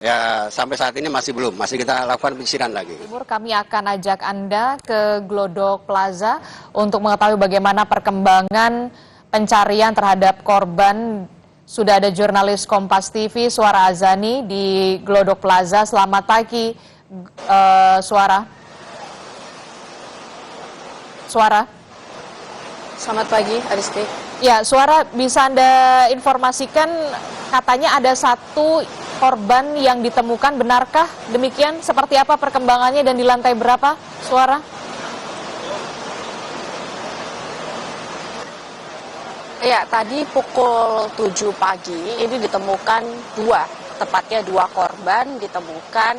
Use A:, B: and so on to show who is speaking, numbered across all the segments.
A: Ya, sampai saat ini masih belum, masih kita lakukan penyisiran lagi.
B: Timur, kami akan ajak Anda ke Glodok Plaza untuk mengetahui bagaimana perkembangan pencarian terhadap korban. Sudah ada jurnalis Kompas TV, Suara Azani di Glodok Plaza. Selamat pagi, Suara. Suara.
C: Selamat pagi, Aristi.
B: Ya, Suara, bisa Anda informasikan katanya ada satu korban yang ditemukan, benarkah demikian? Seperti apa perkembangannya dan di lantai berapa, Suara?
C: Ya, tadi pukul 7 pagi ini ditemukan tepatnya dua korban ditemukan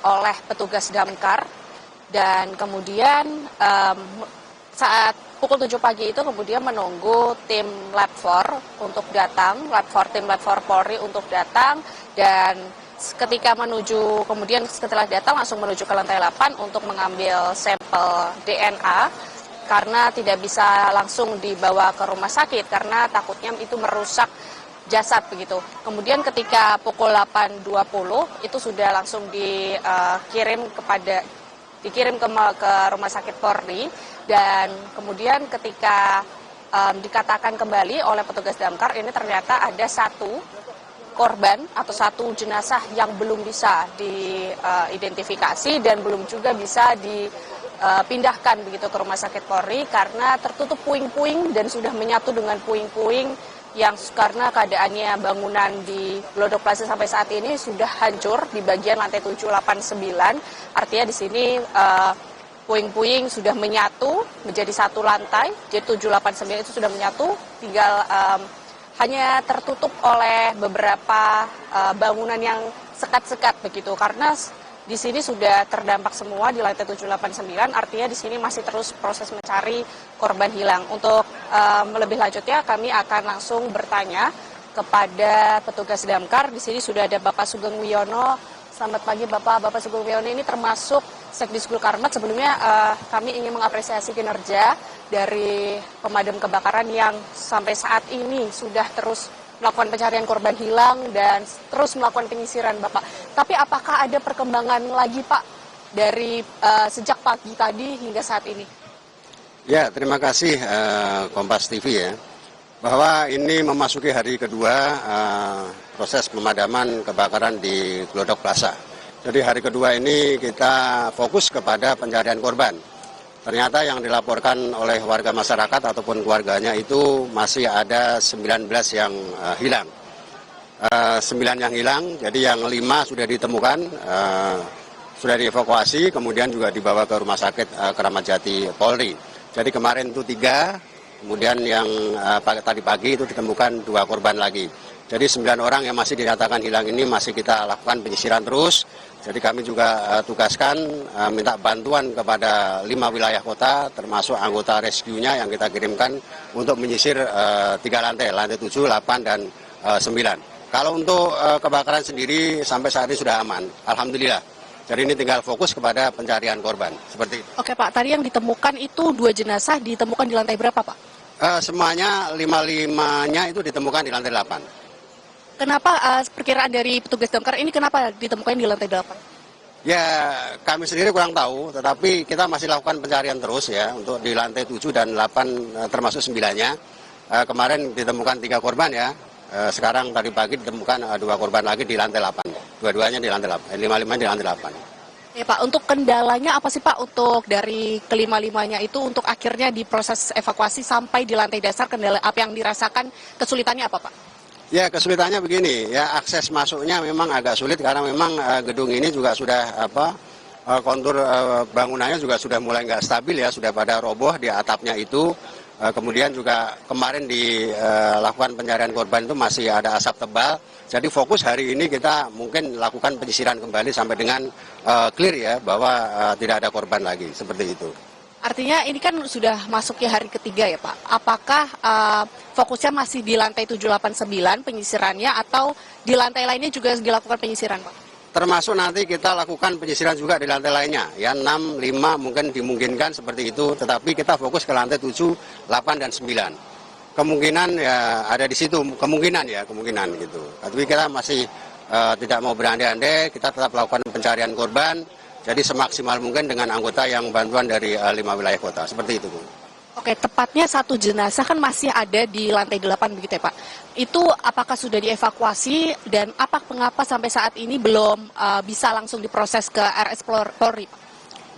C: oleh petugas damkar, dan kemudian saat pukul 7 pagi itu kemudian menunggu tim Lab 4 untuk datang, tim Lab 4 Polri untuk datang, dan ketika kemudian setelah datang langsung menuju ke lantai 8 untuk mengambil sampel DNA karena tidak bisa langsung dibawa ke rumah sakit karena takutnya itu merusak jasad begitu. Kemudian ketika pukul 8.20 itu sudah langsung dikirim ke rumah sakit Polri, dan kemudian ketika dikatakan kembali oleh petugas damkar ini ternyata ada satu korban atau satu jenazah yang belum bisa diidentifikasi dan belum juga bisa dipindahkan begitu ke rumah sakit Polri karena tertutup puing-puing dan sudah menyatu dengan puing-puing yang karena keadaannya bangunan di Glodok Plaza sampai saat ini sudah hancur di bagian lantai 7, 8, 9. Artinya di sini puing-puing sudah menyatu menjadi satu lantai, jadi 7, 8, 9 itu sudah menyatu, tinggal hanya tertutup oleh beberapa bangunan yang sekat-sekat begitu, karena di sini sudah terdampak semua di lantai 7, 8, 9, artinya di sini masih terus proses mencari korban hilang. Untuk lebih lanjutnya kami akan langsung bertanya kepada petugas damkar. Di sini sudah ada Bapak Sugeng Wiono. Selamat pagi Bapak Sugeng Wiono ini termasuk Sekdis Gulkarmat. Sebelumnya kami ingin mengapresiasi kinerja dari pemadam kebakaran yang sampai saat ini sudah terus melakukan pencarian korban hilang dan terus melakukan penyisiran Bapak. Tapi apakah ada perkembangan lagi Pak dari sejak pagi tadi hingga saat ini?
A: Ya, terima kasih Kompas TV ya, bahwa ini memasuki hari kedua proses pemadaman kebakaran di Glodok Plaza. Jadi hari kedua ini kita fokus kepada pencarian korban. Ternyata yang dilaporkan oleh warga masyarakat ataupun keluarganya itu masih ada 19 yang hilang. 9 yang hilang, jadi yang 5 sudah ditemukan, sudah dievakuasi, kemudian juga dibawa ke Rumah Sakit Kramat Jati Polri. Jadi kemarin itu 3, kemudian yang tadi pagi itu ditemukan 2 korban lagi. Jadi 9 orang yang masih dinyatakan hilang ini masih kita lakukan penyisiran terus. Jadi kami juga tugaskan minta bantuan kepada 5 wilayah kota termasuk anggota rescue-nya yang kita kirimkan untuk menyisir 3 lantai 7, 8, dan 9. Kalau untuk kebakaran sendiri sampai saat ini sudah aman, alhamdulillah. Jadi ini tinggal fokus kepada pencarian korban, seperti itu.
C: Oke Pak, tadi yang ditemukan itu 2 jenazah ditemukan di lantai berapa Pak?
A: Semuanya 5-5-nya itu ditemukan di lantai 8.
C: Kenapa perkiraan dari petugas damkar ini kenapa ditemukan di lantai 8?
A: Ya, kami sendiri kurang tahu, tetapi kita masih lakukan pencarian terus ya, untuk di lantai 7 dan 8 termasuk 9-nya. Kemarin ditemukan 3 korban ya, sekarang tadi pagi ditemukan 2 korban lagi di lantai 8. Dua-duanya di lantai 8, 5-5 di lantai 8.
C: Ya Pak, untuk kendalanya apa sih Pak untuk dari kelima-limanya itu untuk akhirnya diproses evakuasi sampai di lantai dasar, kendala apa yang dirasakan, kesulitannya apa Pak?
A: Ya, kesulitannya begini, ya akses masuknya memang agak sulit karena memang gedung ini juga sudah kontur bangunannya juga sudah mulai nggak stabil ya, sudah pada roboh di atapnya itu. Kemudian juga kemarin dilakukan pencarian korban itu masih ada asap tebal. Jadi fokus hari ini kita mungkin lakukan penyisiran kembali sampai dengan clear ya bahwa tidak ada korban lagi, seperti itu.
C: Artinya ini kan sudah masuk hari ketiga ya Pak. Apakah fokusnya masih di lantai 789 penyisirannya atau di lantai lainnya juga dilakukan penyisiran Pak?
A: Termasuk nanti kita lakukan penyisiran juga di lantai lainnya, ya 6, 5 mungkin dimungkinkan seperti itu, tetapi kita fokus ke lantai 7, 8, dan 9. Kemungkinan ya ada di situ, kemungkinan gitu. Tapi kita masih tidak mau berandai-andai, kita tetap lakukan pencarian korban, jadi semaksimal mungkin dengan anggota yang bantuan dari 5 wilayah kota, seperti itu, Bu.
C: Oke, tepatnya satu jenazah kan masih ada di lantai 8 begitu ya Pak. Itu apakah sudah dievakuasi dan mengapa sampai saat ini belum bisa langsung diproses ke RS Polri?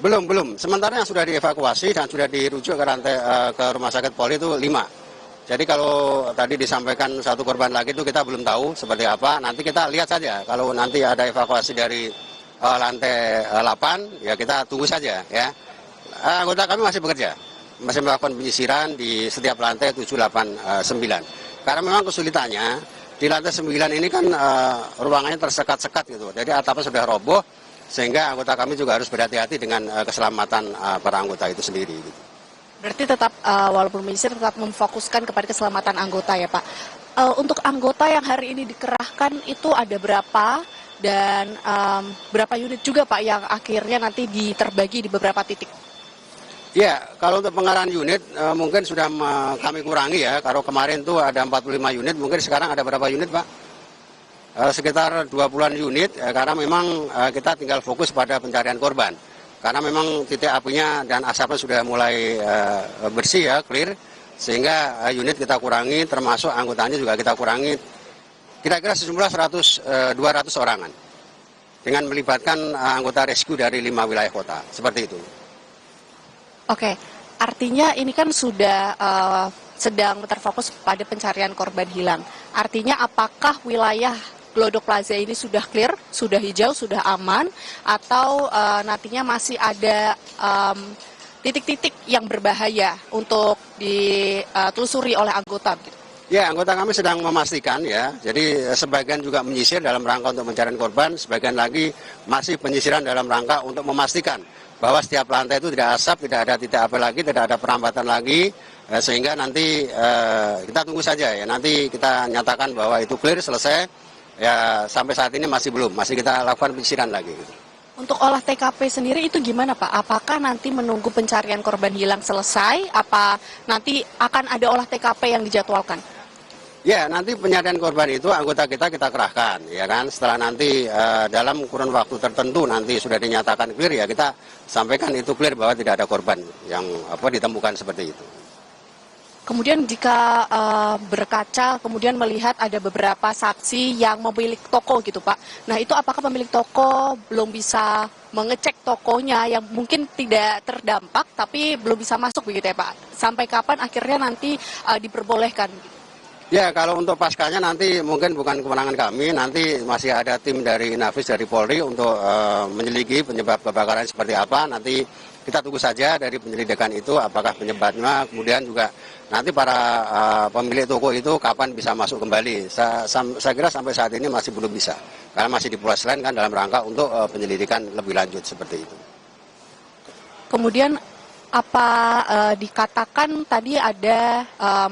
A: Belum. Sementara yang sudah dievakuasi dan sudah dirujuk ke rumah sakit Polri itu 5. Jadi kalau tadi disampaikan satu korban lagi itu kita belum tahu seperti apa. Nanti kita lihat saja. Kalau nanti ada evakuasi dari lantai 8, ya kita tunggu saja ya. Anggota kami masih bekerja, masih melakukan penyisiran di setiap lantai 7, 8, 9. Karena memang kesulitannya di lantai 9 ini kan ruangannya tersekat-sekat gitu. Jadi atapnya sudah roboh sehingga anggota kami juga harus berhati-hati dengan keselamatan para anggota itu sendiri. Gitu.
C: Berarti tetap walaupun menyisir tetap memfokuskan kepada keselamatan anggota ya Pak. Untuk anggota yang hari ini dikerahkan itu ada berapa dan berapa unit juga Pak yang akhirnya nanti terbagi di beberapa titik?
A: Ya, kalau untuk pengarahan unit mungkin sudah kami kurangi ya. Kalau kemarin tuh ada 45 unit, mungkin sekarang ada berapa unit Pak? Sekitar 20-an unit, karena memang kita tinggal fokus pada pencarian korban. Karena memang titik apinya dan asapnya sudah mulai bersih ya, clear. Sehingga unit kita kurangi, termasuk anggotanya juga kita kurangi. Kira-kira sejumlah 200 orangan. Dengan melibatkan anggota rescue dari 5 wilayah kota, seperti itu.
C: Oke, artinya ini kan sudah sedang terfokus pada pencarian korban hilang. Artinya apakah wilayah Glodok Plaza ini sudah clear, sudah hijau, sudah aman, atau nantinya masih ada titik-titik yang berbahaya untuk ditelusuri oleh anggota?
A: Ya, anggota kami sedang memastikan ya. Jadi sebagian juga menyisir dalam rangka untuk pencarian korban, sebagian lagi masih penyisiran dalam rangka untuk memastikan bahwa setiap lantai itu tidak asap, tidak ada titik api lagi, tidak ada perambatan lagi, sehingga nanti kita tunggu saja ya. Nanti kita nyatakan bahwa itu clear, selesai. Ya sampai saat ini masih belum, masih kita lakukan penyisiran lagi. Gitu.
C: Untuk olah TKP sendiri itu gimana Pak? Apakah nanti menunggu pencarian korban hilang selesai? Apa nanti akan ada olah TKP yang dijadwalkan?
A: Ya, nanti pencarian korban itu anggota kita kerahkan, ya kan. Setelah nanti dalam kurun waktu tertentu nanti sudah dinyatakan clear ya kita sampaikan itu clear bahwa tidak ada korban yang ditemukan seperti itu.
C: Kemudian jika berkaca, kemudian melihat ada beberapa saksi yang memiliki toko gitu Pak. Nah itu apakah pemilik toko belum bisa mengecek tokonya yang mungkin tidak terdampak tapi belum bisa masuk begitu ya Pak? Sampai kapan akhirnya nanti diperbolehkan?
A: Ya, kalau untuk paskanya nanti mungkin bukan kewenangan kami, nanti masih ada tim dari Inafis, dari Polri untuk menyelidiki penyebab kebakaran seperti apa. Nanti kita tunggu saja dari penyelidikan itu apakah penyebabnya, kemudian juga nanti para pemilik toko itu kapan bisa masuk kembali. Saya kira sampai saat ini masih belum bisa, karena masih diproses lain kan dalam rangka untuk penyelidikan lebih lanjut seperti itu.
C: Kemudian dikatakan tadi ada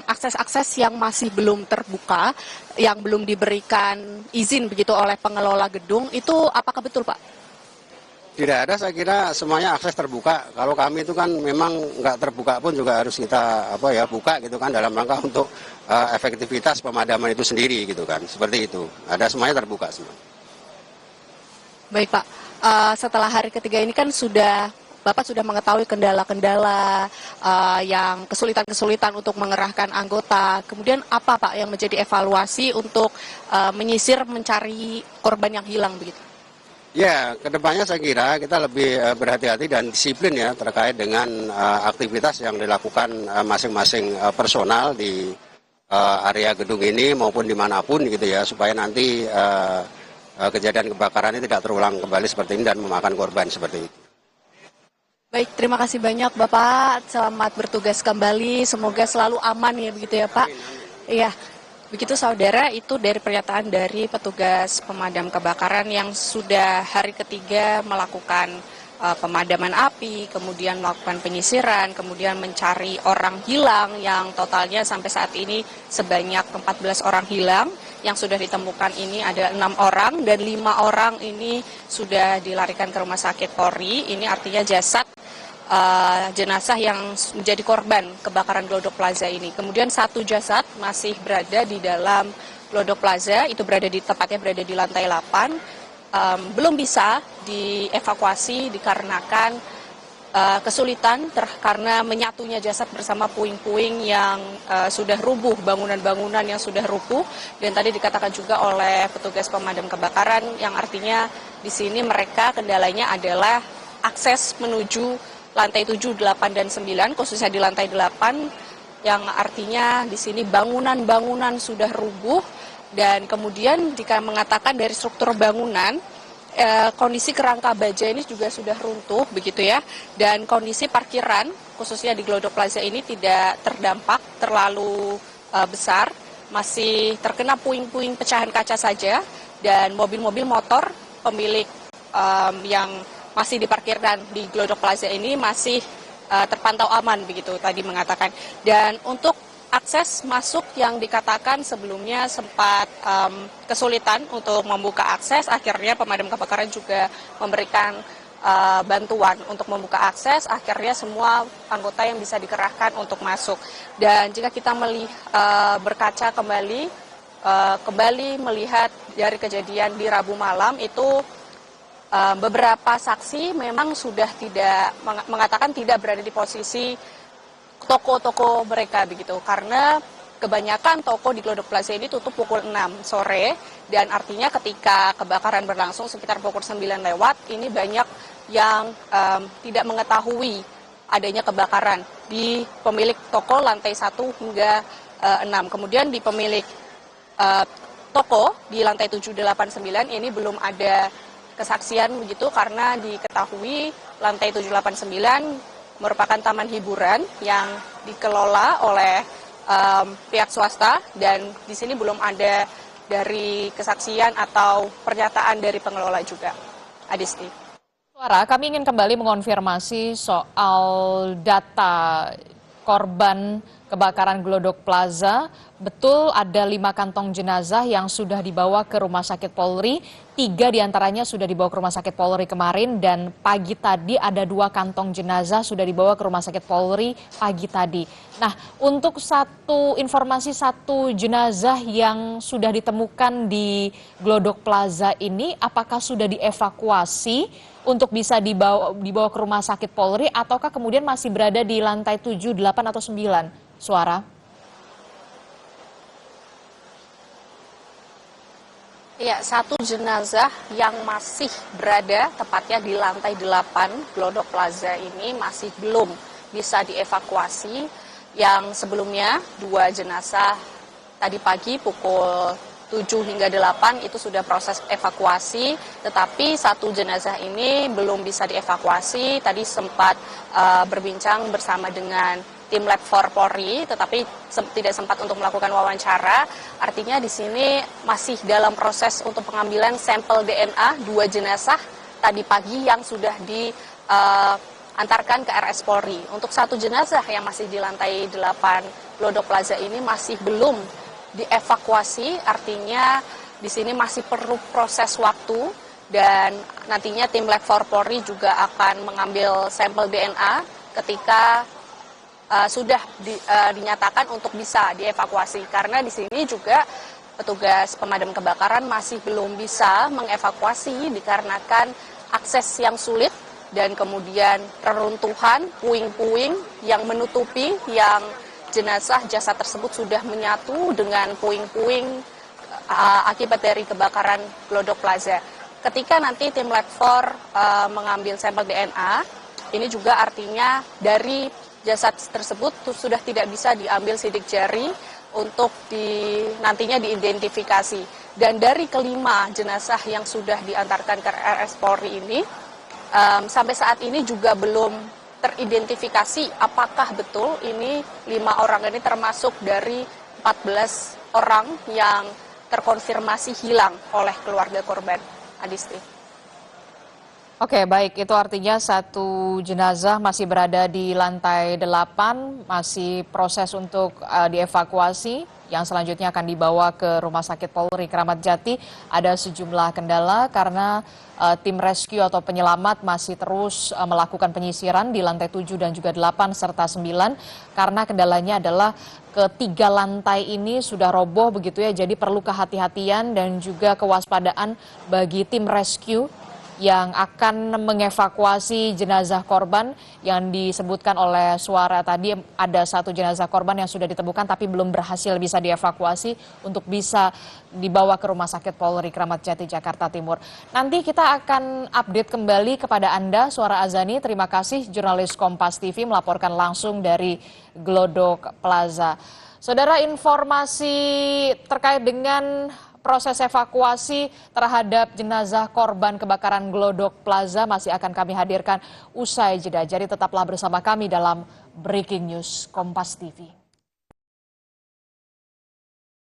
C: akses-akses yang masih belum terbuka, yang belum diberikan izin begitu oleh pengelola gedung, itu apakah betul Pak?
A: Tidak ada, saya kira semuanya akses terbuka. Kalau kami itu kan memang nggak terbuka pun juga harus kita buka gitu kan dalam rangka untuk efektivitas pemadaman itu sendiri gitu kan, seperti itu. Ada semuanya terbuka semua.
C: Baik Pak, setelah hari ketiga ini kan Bapak sudah mengetahui kendala-kendala yang kesulitan-kesulitan untuk mengerahkan anggota. Kemudian apa Pak yang menjadi evaluasi untuk menyisir mencari korban yang hilang begitu?
A: Ya, kedepannya saya kira kita lebih berhati-hati dan disiplin ya terkait dengan aktivitas yang dilakukan masing-masing personal di area gedung ini maupun dimanapun gitu ya, supaya nanti kejadian kebakaran ini tidak terulang kembali seperti ini dan memakan korban seperti itu.
C: Baik, terima kasih banyak Bapak. Selamat bertugas kembali. Semoga selalu aman ya begitu ya Pak. Iya, begitu saudara, itu dari pernyataan dari petugas pemadam kebakaran yang sudah hari ketiga melakukan pemadaman api, kemudian melakukan penyisiran, kemudian mencari orang hilang yang totalnya sampai saat ini sebanyak 14 orang hilang. Yang sudah ditemukan ini ada 6 orang dan 5 orang ini sudah dilarikan ke rumah sakit Polri. Ini artinya jenazah yang menjadi korban kebakaran Glodok Plaza ini. Kemudian 1 jasad masih berada di dalam Glodok Plaza, itu tepatnya berada di lantai 8, belum bisa dievakuasi dikarenakan kesulitan karena menyatunya jasad bersama puing-puing yang sudah rubuh, bangunan-bangunan yang sudah rubuh, dan tadi dikatakan juga oleh petugas pemadam kebakaran yang artinya di sini mereka kendalanya adalah akses menuju lantai 7, 8, dan 9, khususnya di lantai 8 yang artinya di sini bangunan-bangunan sudah rubuh, dan kemudian jika mengatakan dari struktur bangunan kondisi kerangka baja ini juga sudah runtuh begitu ya, dan kondisi parkiran khususnya di Glodok Plaza ini tidak terdampak terlalu besar, masih terkena puing-puing pecahan kaca saja, dan mobil-mobil motor pemilik yang masih diparkirkan di Glodok Plaza ini masih terpantau aman begitu tadi mengatakan. Dan untuk akses masuk yang dikatakan sebelumnya sempat kesulitan untuk membuka akses, akhirnya pemadam kebakaran juga memberikan bantuan untuk membuka akses, akhirnya semua anggota yang bisa dikerahkan untuk masuk. Dan jika kita berkaca kembali melihat dari kejadian di Rabu malam itu, beberapa saksi memang sudah tidak mengatakan tidak berada di posisi toko-toko mereka begitu, karena kebanyakan toko di Glodok Plaza ini tutup pukul 6 sore, dan artinya ketika kebakaran berlangsung sekitar pukul 9 lewat, ini banyak yang tidak mengetahui adanya kebakaran di pemilik toko lantai 1 hingga 6. Kemudian di pemilik toko di lantai 7, 8, 9 ini belum ada kesaksian begitu, karena diketahui lantai 7, 8, 9 merupakan taman hiburan yang dikelola oleh pihak swasta, dan di sini belum ada dari kesaksian atau pernyataan dari pengelola juga. Adisti.
B: Suara, kami ingin kembali mengonfirmasi soal data korban kebakaran Glodok Plaza. Betul ada 5 kantong jenazah yang sudah dibawa ke Rumah Sakit Polri, 3 diantaranya sudah dibawa ke Rumah Sakit Polri kemarin, dan pagi tadi ada 2 kantong jenazah sudah dibawa ke Rumah Sakit Polri pagi tadi. Nah, untuk informasi satu jenazah yang sudah ditemukan di Glodok Plaza ini, apakah sudah dievakuasi untuk bisa dibawa ke Rumah Sakit Polri, ataukah kemudian masih berada di lantai 7, 8, atau 9? Suara.
C: Ya, satu jenazah yang masih berada tepatnya di lantai 8 Glodok Plaza ini masih belum bisa dievakuasi. Yang sebelumnya 2 jenazah tadi pagi pukul 7 hingga 8 itu sudah proses evakuasi, tetapi satu jenazah ini belum bisa dievakuasi. Tadi sempat berbincang bersama dengan tim Lab 4 Polri, tetapi tidak sempat untuk melakukan wawancara. Artinya di sini masih dalam proses untuk pengambilan sampel DNA 2 jenazah tadi pagi yang sudah diantarkan ke RS Polri. Untuk satu jenazah yang masih di lantai 8 Glodok Plaza ini masih belum dievakuasi, artinya di sini masih perlu proses waktu, dan nantinya tim Lab 4 Polri juga akan mengambil sampel DNA ketika sudah dinyatakan untuk bisa dievakuasi, karena di sini juga petugas pemadam kebakaran masih belum bisa mengevakuasi dikarenakan akses yang sulit dan kemudian reruntuhan puing-puing yang menutupi yang jenazah jasad tersebut sudah menyatu dengan puing-puing akibat dari kebakaran Glodok Plaza. Ketika nanti tim Lab 4 mengambil sampel DNA, ini juga artinya dari jasad tersebut sudah tidak bisa diambil sidik jari untuk nantinya diidentifikasi. Dan dari kelima jenazah yang sudah diantarkan ke RS Polri ini, sampai saat ini juga belum teridentifikasi apakah betul ini 5 orang ini termasuk dari 14 orang yang terkonfirmasi hilang oleh keluarga korban. Adisti.
B: Oke, baik. Itu artinya satu jenazah masih berada di lantai 8, masih proses untuk dievakuasi. yang selanjutnya akan dibawa ke Rumah Sakit Polri Kramat Jati. Ada sejumlah kendala karena tim rescue atau penyelamat masih terus melakukan penyisiran di lantai 7 dan juga 8 serta 9 karena kendalanya adalah ketiga lantai ini sudah roboh begitu ya, jadi perlu kehati-hatian dan juga kewaspadaan bagi tim rescue yang akan mengevakuasi jenazah korban yang disebutkan oleh Suara tadi. Ada satu jenazah korban yang sudah ditemukan tapi belum berhasil bisa dievakuasi untuk bisa dibawa ke Rumah Sakit Polri Kramat Jati, Jakarta Timur. Nanti kita akan update kembali kepada Anda, Suara Azani. Terima kasih jurnalis Kompas TV melaporkan langsung dari Glodok Plaza. Saudara, informasi terkait dengan proses evakuasi terhadap jenazah korban kebakaran Glodok Plaza masih akan kami hadirkan usai jeda. Jadi tetaplah bersama kami dalam Breaking News Kompas TV.